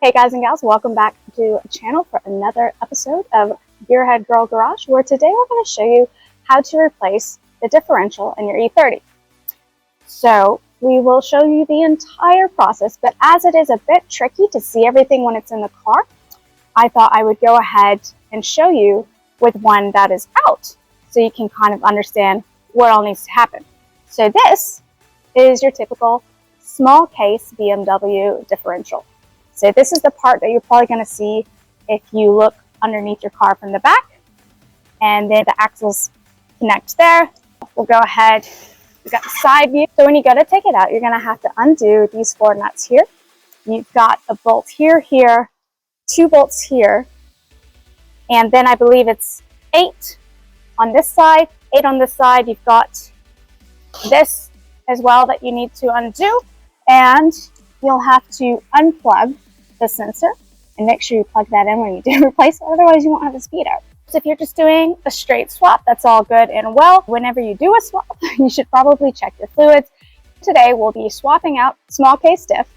Hey guys and gals, welcome back to the channel for another episode of Gearheadgirl Garage, where today we're going to show you how to replace the differential in your E30. So we will show you the entire process, but as it is a bit tricky to see everything when it's in the car, I thought I would go ahead and show you with one that is out, so you can kind of understand what all needs to happen. So this is your typical small case BMW differential. So this is the part that you're probably going to see if you look underneath your car from the back, and then the axles connect there. We'll go ahead, we've got the side view. So when you go to take it out, you're going to have to undo these 4 nuts here. You've got a bolt here, 2 bolts here, and then I believe it's 8 on this side, 8 on this side. You've got this as well that you need to undo, and you'll have to unplug the sensor and make sure you plug that in when you do replace it, otherwise you won't have a speed out. So if you're just doing a straight swap, that's all good and well. Whenever you do a swap, you should probably check your fluids. Today we'll be swapping out small case diff,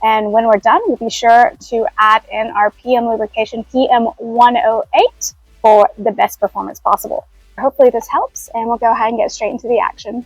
and when we're done, we'll be sure to add in our PM Lubrication PM 108 for the best performance possible. Hopefully this helps, and we'll go ahead and get straight into the action.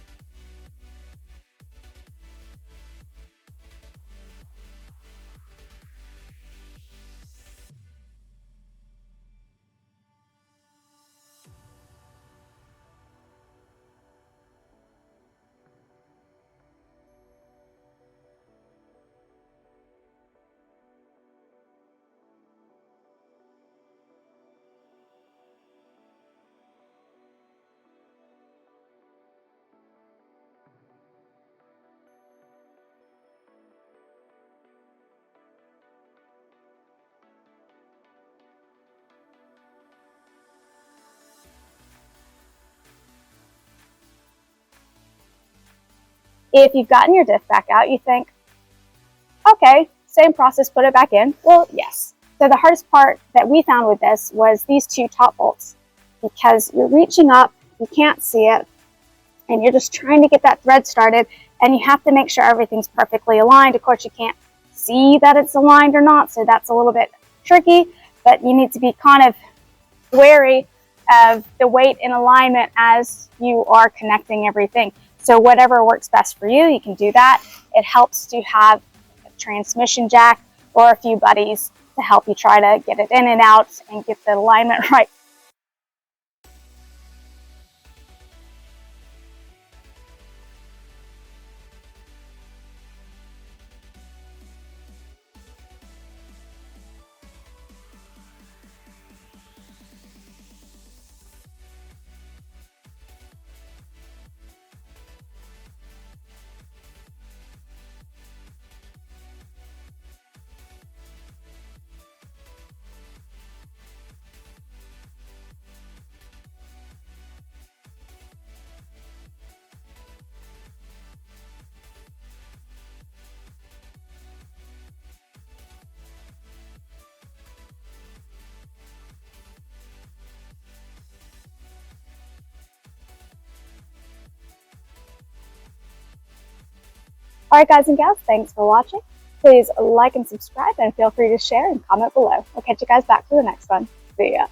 If you've gotten your diff back out, you think, okay, same process, put it back in. Well, yes. So the hardest part that we found with this was these 2 top bolts, because you're reaching up, you can't see it, and you're just trying to get that thread started, and you have to make sure everything's perfectly aligned. Of course, you can't see that it's aligned or not, so that's a little bit tricky, but you need to be kind of wary of the weight and alignment as you are connecting everything. So whatever works best for you, you can do that. It helps to have a transmission jack or a few buddies to help you try to get it in and out and get the alignment right. All right, guys and gals, thanks for watching. Please like and subscribe, and feel free to share and comment below. We'll catch you guys back for the next one. See ya.